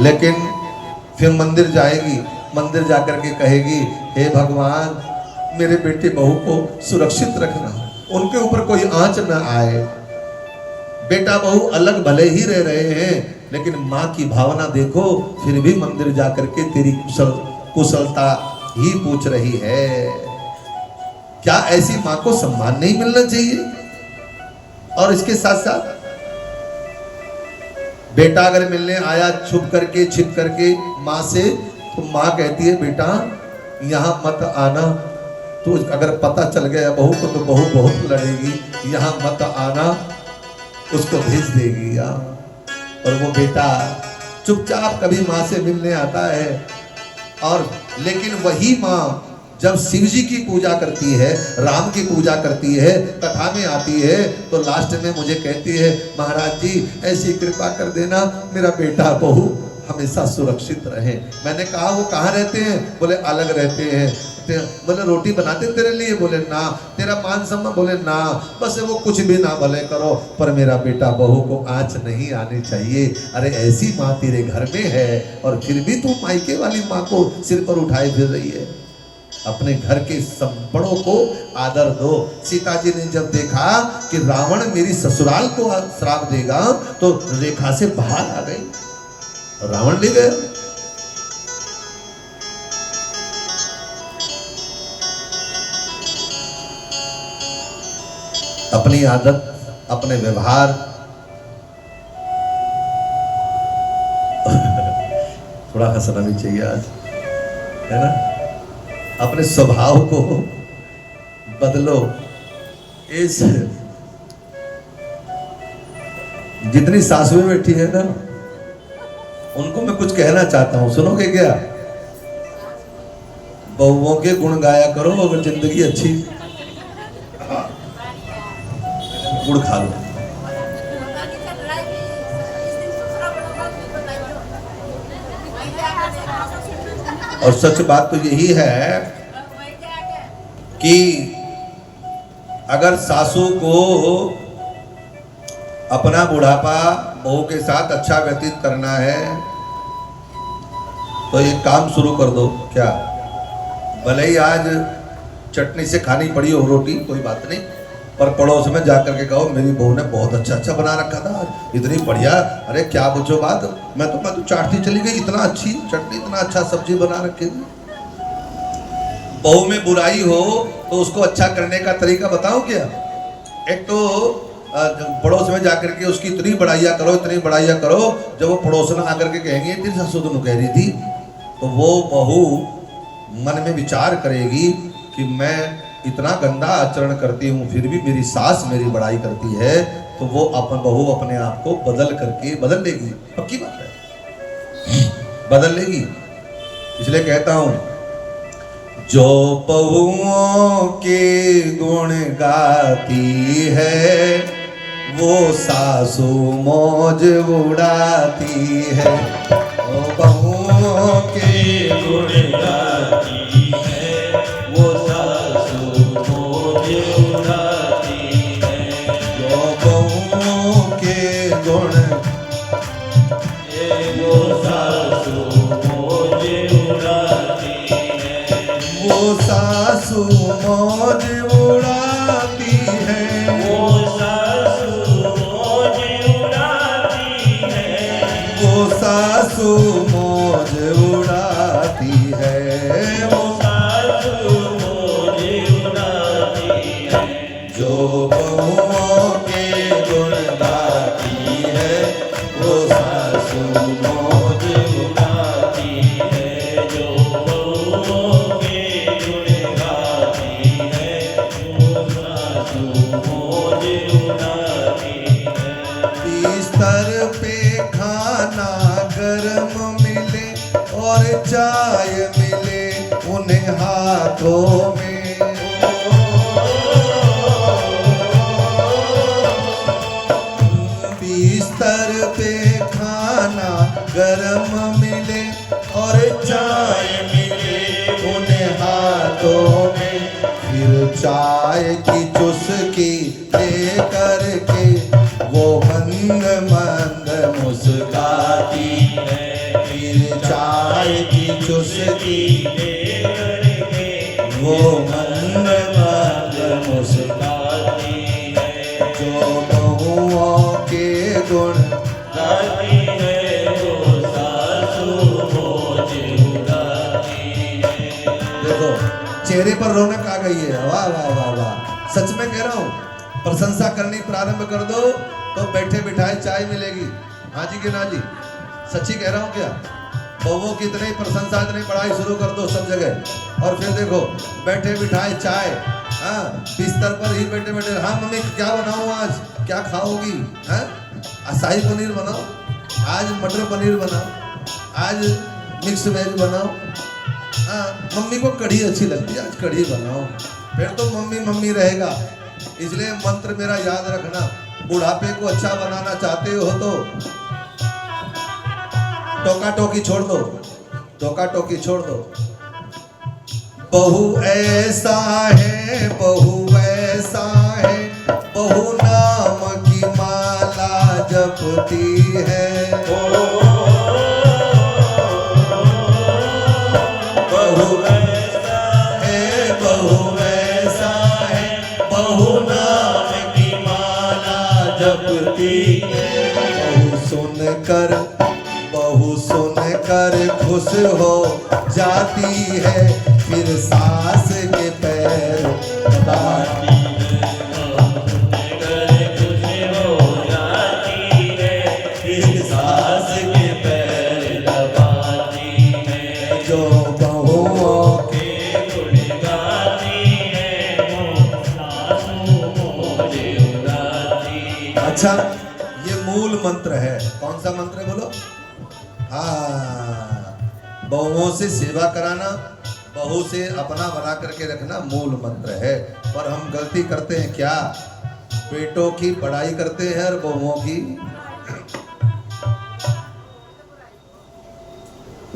लेकिन फिर मंदिर जाएगी, मंदिर जाकर के कहेगी, हे भगवान मेरे बेटे बहू को सुरक्षित रखना, उनके ऊपर कोई आंच न आए। बेटा बहू अलग भले ही रह रहे हैं, लेकिन माँ की भावना देखो, फिर भी मंदिर जाकर के तेरी कुशलता ही पूछ रही है। क्या ऐसी माँ को सम्मान नहीं मिलना चाहिए? और इसके साथ साथ बेटा अगर मिलने आया छुप करके छिप करके माँ से, तो माँ कहती है बेटा यहाँ मत आना, तो अगर पता चल गया बहू को तो बहू बहुत लड़ेगी, यहाँ मत आना, उसको भेज देगी। और वो बेटा चुपचाप कभी माँ से मिलने आता है। और लेकिन वही माँ जब शिव जी की पूजा करती है, राम की पूजा करती है, कथा में आती है, तो लास्ट में मुझे कहती है महाराज जी ऐसी कृपा कर देना मेरा बेटा बहू हमेशा सुरक्षित रहे। मैंने कहा वो कहाँ रहते हैं? बोले अलग रहते हैं। बोले रोटी बनाते तेरे लिए? बोले ना। तेरा मान सम्मान? बोले ना। बस वो कुछ भी ना भले करो, पर मेरा बेटा बहू को आंच नहीं आनी चाहिए। अरे ऐसी माँ तेरे घर में है और फिर भी तू मायके वाली माँ को सिर पर उठाए फिर रही है। अपने घर के सब बड़ों को आदर दो। सीता जी ने जब देखा कि रावण मेरी ससुराल को श्राप देगा, तो रेखा से बाहर आ गई, रावण ले गया। अपनी आदत, अपने व्यवहार थोड़ा हंसना भी चाहिए आज, है ना? अपने स्वभाव को बदलो। इस जितनी सासुएं बैठी है ना, उनको मैं कुछ कहना चाहता हूं, सुनोगे क्या? बहुओं के गुण गाया करो अगर जिंदगी अच्छी। गुड़ खा लो। और सच बात तो यही है कि अगर सासू को अपना बुढ़ापा बहू के साथ अच्छा व्यतीत करना है, तो एक काम शुरू कर दो। क्या? भले ही आज चटनी से खानी पड़ी हो रोटी, कोई बात नहीं, पर पड़ोस में जाकर के कहो मेरी बहू ने बहुत अच्छा बना रखा था आज, इतनी बढ़िया। अरे क्या पूछो बात, मैं तो चाटती चली गई, इतना अच्छी चटनी, इतना अच्छा सब्जी बना रखी थी। बहू में बुराई हो तो उसको अच्छा करने का तरीका बताऊं क्या? एक तो पड़ोस में जाकर के उसकी इतनी बड़ाइयाँ करो, इतनी बड़ाइयाँ करो, जब वो पड़ोसन आकर के कहेंगे तेरी सासू तो कह रही थी, तो वो बहू मन में विचार करेगी कि मैं इतना गंदा आचरण करती हूँ फिर भी मेरी सास मेरी बड़ाई करती है, तो वो अपन बहू अपने आप को बदल लेगी। पक्की बात है, बदल लेगी। इसलिए कहता हूँ, जो बहुओं के गुण गाती है वो सासू मौज उड़ाती है। वो बहुओं के गुण गाती है वो सासू मौज उड़ाती है। जो बहुओं के गुण वो सासू मौज उड़ाती है। वो सासू मौज उड़ाती है। वो सासू मौज उड़ाती है। वो सासू मौज उड़ाती है। वो सासू मौज उड़ाती है। जो बहुओं के गुण गाती है वो सासू मौज उड़ाती है। जो बहुओं के गुण गाती है वो सासू मौज उड़ाती है। बिस्तर पे खाना गर्म मिले और चाय मिले उन्हें हाथों में, बिस्तर पे खाना गर्म मिले और चाय मिले उन्हें हाथों में, फिर चाय की चुस्की ले करके वो मंद मंद मुस्काती है। फिर चाय की चुस्की दे करके वो मंद मंद मुस्कुराती है। जो बहुओं के गुण गाती है वो सासू मोज उड़ाती है। देखो चेहरे पर रौनक आ गई है। वाह वाह वाह वाह, सच में कह रहा हूँ, प्रशंसा करनी प्रारंभ कर दो तो बैठे बिठाए चाय मिलेगी। हाँ जी कि ना जी, सच्ची कह रहा हूँ क्या? बहुओं की इतनी प्रशंसा, इतनी पढ़ाई शुरू कर दो सब जगह, और फिर देखो बैठे बिठाए चाय। हाँ, बिस्तर पर ही बैठे बैठे, हाँ मम्मी क्या बनाऊँ आज, क्या खाओगी? हाँ, शाही पनीर बनाओ, आज मटर पनीर बनाओ, आज मिक्स वेज बनाओ। हाँ, मम्मी को कढ़ी अच्छी लगती है, आज कढ़ी बनाओ। फिर तो मम्मी मम्मी रहेगा। इसलिए मंत्र मेरा याद रखना, बुढ़ापे को अच्छा बनाना चाहते हो तो टोका टोकी छोड़ दो, टोका टोकी छोड़ दो। बहू ऐसा है, बहू वैसा है, बहू नाम की माला जपती है। बहू ऐसा है, बहू वैसा है, बहू नाम की माला जपती है। बहू सुनकर खुश हो जाती है, फिर सास के पैर दबाती है, फिर सास के पैर दबाती है। जो बहुओं के गुण गाती है वो सासू मोज उड़ाती। अच्छा, ये मूल मंत्र है। कौन सा मंत्र है बोलो? हाँ, बहुओं से सेवा कराना, बहू से अपना बना करके रखना मूल मंत्र है। पर हम गलती करते हैं क्या? बेटों की बड़ाई करते हैं और बहुओं की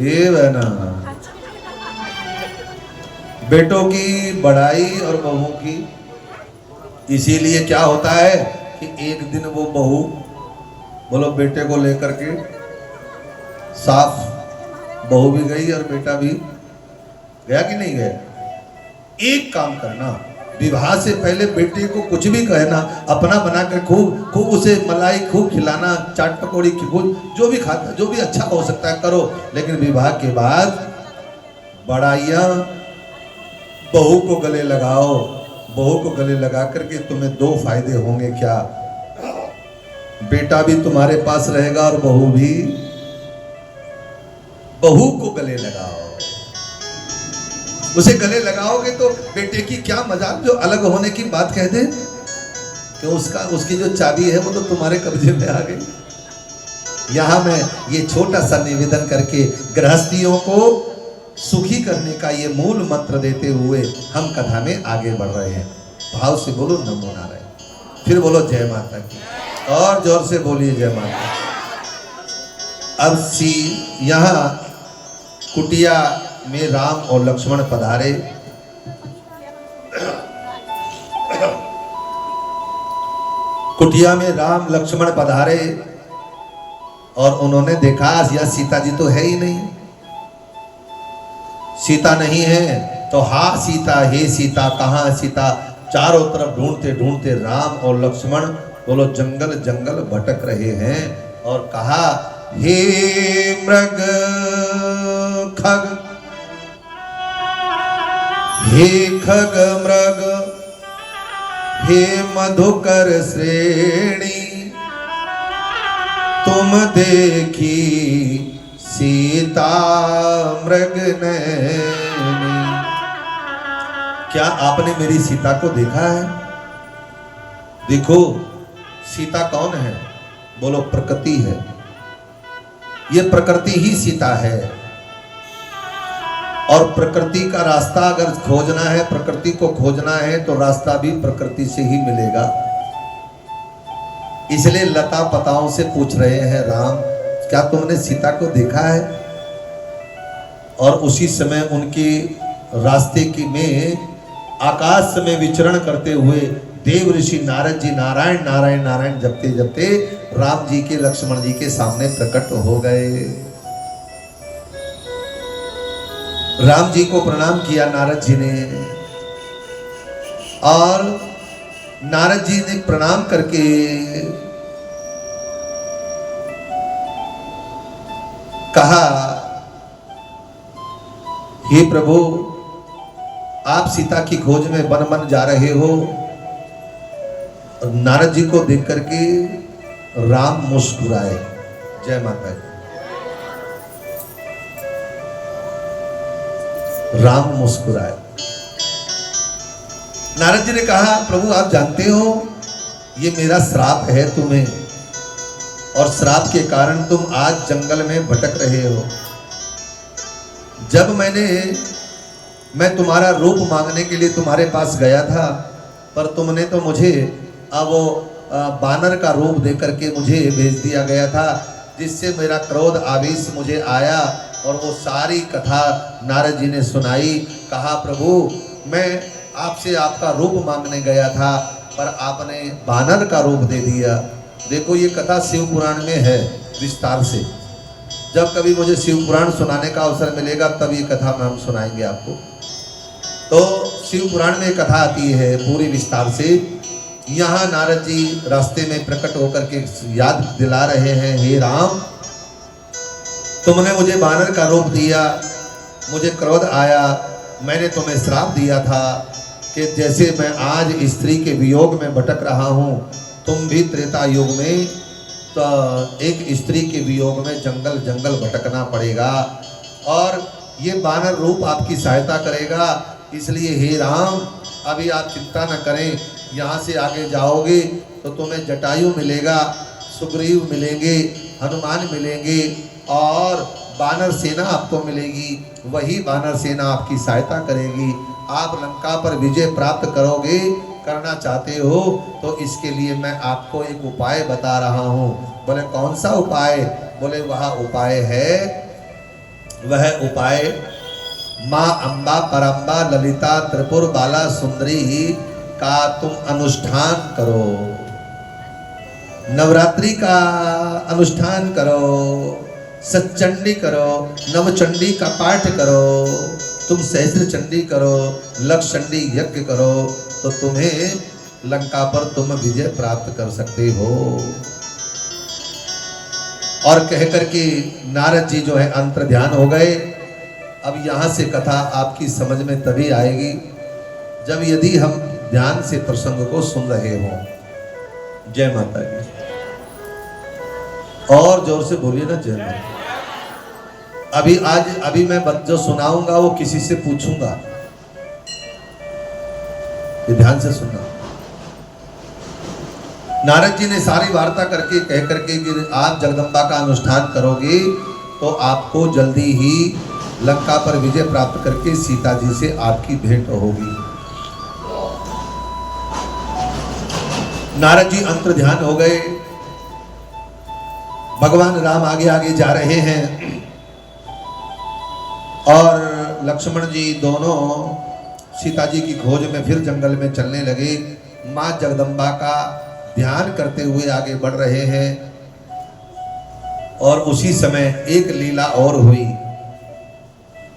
ये बना, बेटों की बड़ाई और बहुओं की। इसीलिए क्या होता है कि एक दिन वो बहू बोलो बेटे को लेकर के साफ, बहू भी गई और बेटा भी गया कि नहीं गया? एक काम करना, विवाह से पहले बेटे को कुछ भी कहना, अपना बनाकर खूब खूब उसे मलाई खूब खिलाना, चाट पकौड़ी खूब, जो भी खाता, जो भी अच्छा हो सकता है करो। लेकिन विवाह के बाद बड़ाइयाँ बहू को गले लगाओ। बहू को गले लगा करके तुम्हें दो फायदे होंगे क्या? बेटा भी तुम्हारे पास रहेगा और बहू भी। बहू को गले लगाओ, उसे गले लगाओगे तो बेटे की क्या मजाक जो अलग होने की बात कह दे कि उसकी जो चाबी है वो तो तुम्हारे कब्जे में आ गई। यहां मैं ये छोटा सा निवेदन करके गृहस्थियों को सुखी करने का ये मूल मंत्र देते हुए हम कथा में आगे बढ़ रहे हैं। भाव से बोलो नमो नारायण, फिर बोलो जय माता की, और जोर से बोलिए जय माता। अब यहाँ कुटिया में राम और लक्ष्मण पधारे। कुटिया में राम लक्ष्मण पधारे और उन्होंने देखा यह सीता जी तो है ही नहीं। सीता नहीं है तो हा सीता, हे सीता, कहाँ सीता? चारों तरफ ढूंढते ढूंढते राम और लक्ष्मण बोलो जंगल जंगल भटक रहे हैं। और कहा हे मृग खग, हे खग मृग, हे मधुकर श्रेणी, तुम देखी सीता मृग नैनी। क्या आपने मेरी सीता को देखा है? देखो सीता कौन है? बोलो प्रकृति है। ये प्रकृति ही सीता है। और प्रकृति का रास्ता अगर खोजना है, प्रकृति को खोजना है तो रास्ता भी प्रकृति से ही मिलेगा। इसलिए लता पताओं से पूछ रहे हैं राम, क्या तुमने सीता को देखा है? और उसी समय उनके रास्ते की में आकाश में विचरण करते हुए देव ऋषि नारद जी नारायण नारायण नारायण जपते जपते राम जी के लक्ष्मण जी के सामने प्रकट हो गए। राम जी को प्रणाम किया नारद जी ने, और नारद जी ने प्रणाम करके कहा, हे प्रभु, आप सीता की खोज में वन वन जा रहे हो। नारद जी को देख करके राम मुस्कुराए। जय माता दी। राम मुस्कुराए। नारद जी ने कहा, प्रभु आप जानते हो ये मेरा श्राप है तुम्हें, और श्राप के कारण तुम आज जंगल में भटक रहे हो। जब मैं तुम्हारा रूप मांगने के लिए तुम्हारे पास गया था, पर तुमने तो मुझे वो बानर का रूप दे करके मुझे भेज दिया गया था, जिससे मेरा क्रोध आवेश मुझे आया, और वो सारी कथा नारद जी ने सुनाई। कहा, प्रभु मैं आपसे आपका रूप मांगने गया था, पर आपने बानर का रूप दे दिया। देखो ये कथा शिव पुराण में है विस्तार से। जब कभी मुझे शिव पुराण सुनाने का अवसर मिलेगा तब ये कथा हम सुनाएंगे आपको। तो शिव पुराण में कथा आती है पूरी विस्तार से। यहाँ नारद जी रास्ते में प्रकट होकर के याद दिला रहे हैं, हे राम, तुमने मुझे बानर का रूप दिया, मुझे क्रोध आया, मैंने तुम्हें श्राप दिया था कि जैसे मैं आज स्त्री के वियोग में भटक रहा हूँ, तुम भी त्रेता युग में तो एक स्त्री के वियोग में जंगल जंगल भटकना पड़ेगा, और ये बानर रूप आपकी सहायता करेगा। इसलिए हे राम, अभी आप चिंता न करें, यहाँ से आगे जाओगे तो तुम्हें जटायु मिलेगा, सुग्रीव मिलेंगे, हनुमान मिलेंगे, और बानर सेना आपको मिलेगी। वही बानर सेना आपकी सहायता करेगी। आप लंका पर विजय प्राप्त करोगे, करना चाहते हो तो इसके लिए मैं आपको एक उपाय बता रहा हूँ। बोले कौन सा उपाय? बोले वह उपाय है, वह उपाय माँ अम्बा परम्बा ललिता त्रिपुर बाला सुंदरी का तुम अनुष्ठान करो, नवरात्रि का अनुष्ठान करो, सच्चंडी करो, नवचंडी का पाठ करो, तुम सहस्त्र चंडी करो, लक्ष चंडी यज्ञ करो, तो तुम्हें लंका पर तुम विजय प्राप्त कर सकते हो। और कहकर के नारद जी जो है अंतर ध्यान हो गए। अब यहाँ से कथा आपकी समझ में तभी आएगी जब यदि हम ध्यान से प्रसंग को सुन रहे हो। जय माता दी। और जोर से बोलिए ना, जय माता। अभी मैं जो सुनाऊंगा वो किसी से पूछूंगा, ये ध्यान से सुनना। नारद जी ने सारी वार्ता करके कह करके कि आप जगदम्बा का अनुष्ठान करोगे तो आपको जल्दी ही लंका पर विजय प्राप्त करके सीता जी से आपकी भेंट होगी। नारद जी अंतर ध्यान हो गए। भगवान राम आगे आगे जा रहे हैं और लक्ष्मण जी दोनों सीता जी की खोज में फिर जंगल में चलने लगे। माँ जगदम्बा का ध्यान करते हुए आगे बढ़ रहे हैं। और उसी समय एक लीला और हुई,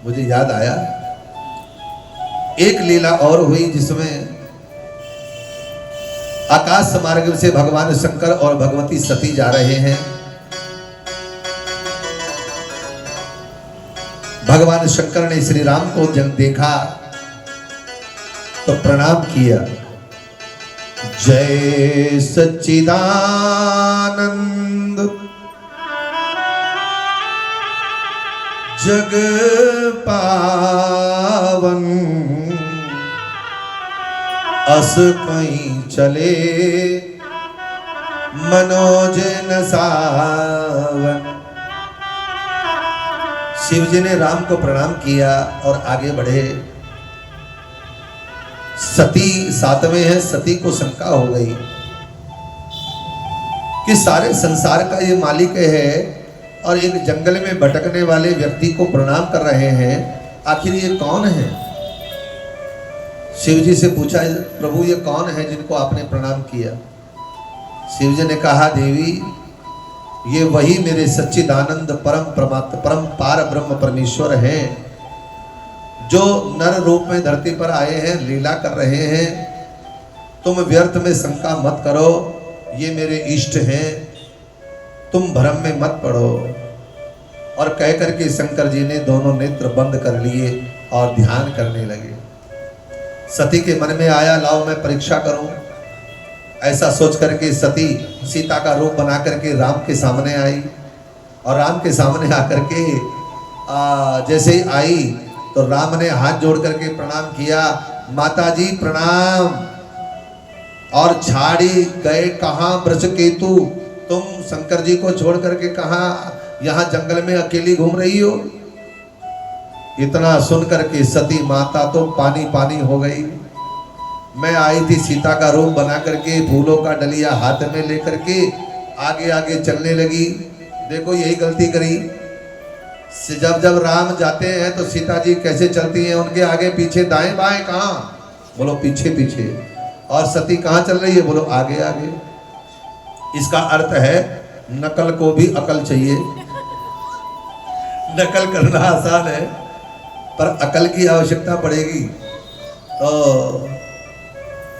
मुझे याद आया, एक लीला और हुई जिसमें आकाश मार्ग से भगवान शंकर और भगवती सती जा रहे हैं। भगवान शंकर ने श्री राम को जब देखा तो प्रणाम किया। जय सच्चिदानंद जग पावन, अस कहीं चले मनोज न सावन। शिव जी ने राम को प्रणाम किया और आगे बढ़े। सती साथ में है। सती को शंका हो गई कि सारे संसार का ये मालिक है और एक जंगल में भटकने वाले व्यक्ति को प्रणाम कर रहे हैं, आखिर ये कौन है? शिव जी से पूछा, प्रभु ये कौन है जिनको आपने प्रणाम किया? शिव जी ने कहा, देवी ये वही मेरे सच्चिदानंद परम परमात्मा परम पार ब्रह्म परमेश्वर हैं जो नर रूप में धरती पर आए हैं, लीला कर रहे हैं, तुम व्यर्थ में शंका मत करो, ये मेरे इष्ट हैं, तुम भ्रम में मत पड़ो। और कह करके शंकर जी ने दोनों नेत्र बंद कर लिए और ध्यान करने लगे। सती के मन में आया, लाओ मैं परीक्षा करूं। ऐसा सोच करके सती सीता का रूप बना करके राम के सामने आई, और राम के सामने आकर के जैसे ही आई तो राम ने हाथ जोड़ करके प्रणाम किया, माता जी प्रणाम। और छाड़ी गए कहाँ ब्रजकेतु, तुम शंकर जी को छोड़ करके कहाँ यहाँ जंगल में अकेली घूम रही हो। इतना सुन करके सती माता तो पानी पानी हो गई। मैं आई थी सीता का रूप बना करके, फूलों का डलिया हाथ में लेकर के आगे आगे चलने लगी। देखो यही गलती करी, जब जब राम जाते हैं तो सीता जी कैसे चलती हैं, उनके आगे पीछे दाएं बाएं कहाँ, बोलो पीछे पीछे। और सती कहाँ चल रही है, बोलो आगे आगे। इसका अर्थ है नकल को भी अकल चाहिए। नकल करना आसान है पर अकल की आवश्यकता पड़ेगी। तो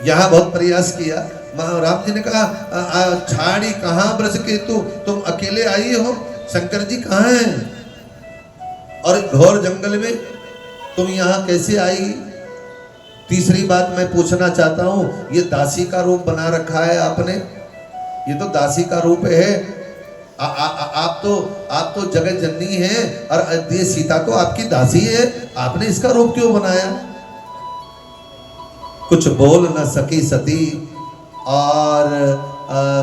यहाँ बहुत प्रयास किया। राम जी ने कहा, छाड़ी कहाँ ब्रजकेतु, तुम अकेले आई हो, शंकर जी कहाँ हैं, और घोर जंगल में तुम यहाँ कैसे आई। तीसरी बात मैं पूछना चाहता हूँ, ये दासी का रूप बना रखा है आपने, ये तो दासी का रूप है। आप तो जगत जननी है, और ये सीता तो आपकी दासी है, आपने इसका रूप क्यों बनाया। कुछ बोल न सकी सती, और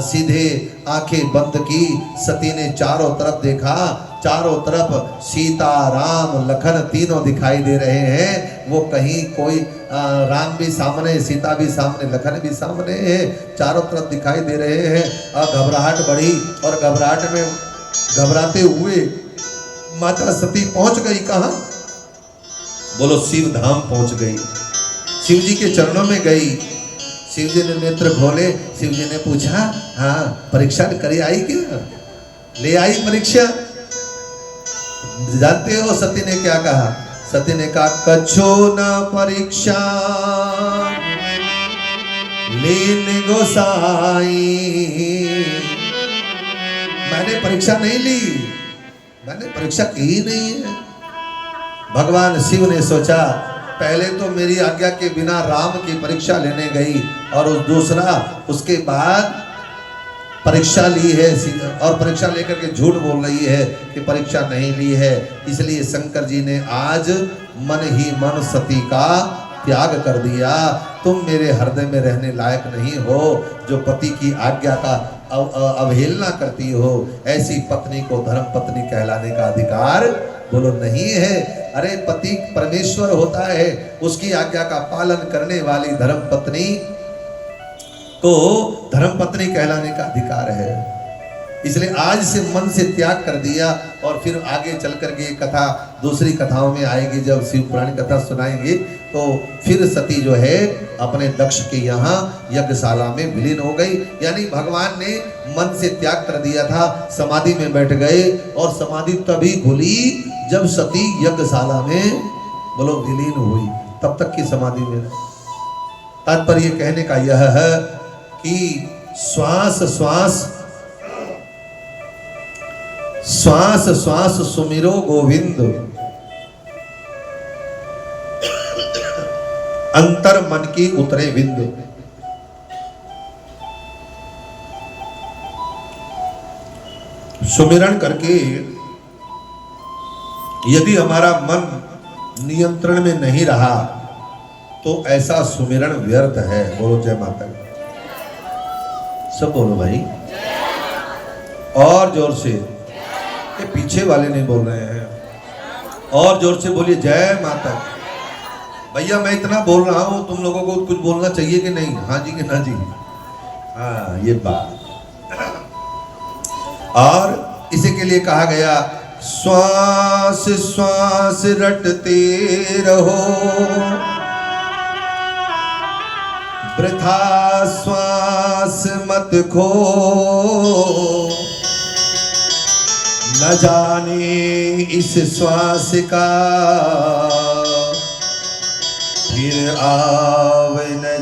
सीधे आंखें बंद की। सती ने चारों तरफ देखा, चारों तरफ सीता राम लखन तीनों दिखाई दे रहे हैं। वो कहीं कोई राम भी सामने, सीता भी सामने, लखन भी सामने है, चारों तरफ दिखाई दे रहे हैं। और घबराहट बढ़ी, और घबराहट में घबराते हुए माता सती पहुंच गई कहाँ, बोलो शिव धाम पहुंच गई, शिव जी के चरणों में गई। शिव जी ने नेत्र खोले, शिव जी ने पूछा, हाँ परीक्षा करे आई क्या, ले आई परीक्षा। जानते हो सती ने क्या कहा, सती ने कहा, कछो न परीक्षा लेने गोसाई। मैंने परीक्षा नहीं ली, मैंने परीक्षा की ही नहीं है। भगवान शिव ने सोचा, पहले तो मेरी आज्ञा के बिना राम की परीक्षा लेने गई, और दूसरा उसके बाद परीक्षा ली है, और परीक्षा लेकर के झूठ बोल रही है कि परीक्षा नहीं ली है। इसलिए शंकर जी ने आज मन ही मन सती का त्याग कर दिया। तुम मेरे हृदय में रहने लायक नहीं हो, जो पति की आज्ञा का अवहेलना करती हो। ऐसी पत्नी को धर्म पत्नी कहलाने का अधिकार बोलो नहीं है। अरे पति परमेश्वर होता है, उसकी आज्ञा का पालन करने वाली धर्म पत्नी को धर्म पत्नी कहलाने का अधिकार है। इसलिए आज से मन से त्याग कर दिया। और फिर आगे चल करके ये कथा दूसरी कथाओं में आएगी, जब शिव पुराण कथा सुनाएंगे तो फिर सती जो है अपने दक्ष के यहाँ यज्ञशाला में विलीन हो गई। यानी भगवान ने मन से त्याग कर दिया था, समाधि में बैठ गए, और समाधि तभी खुली जब सती यज्ञशाला में बोलो विलीन हुई, तब तक की समाधि में। तात्पर्य कहने का यह है कि श्वास श्वास श्वास श्वास सुमिरो गोविंद, अंतर मन की उतरे विंद। सुमिरन करके यदि हमारा मन नियंत्रण में नहीं रहा तो ऐसा सुमिरन व्यर्थ है। बोलो जय माता दी। सब बोलो भाई, और जोर से, ये पीछे वाले नहीं बोल रहे हैं, और जोर से बोलिए जय माता दी। भैया मैं इतना बोल रहा हूं, तुम लोगों को कुछ बोलना चाहिए कि नहीं, हाँ जी कि ना जी। हाँ ये बात। और इसी के लिए कहा गया, श्वास श्वास रटते रहो, वृथा श्वास मत खो, न जाने इस श्वास का फिर आवे न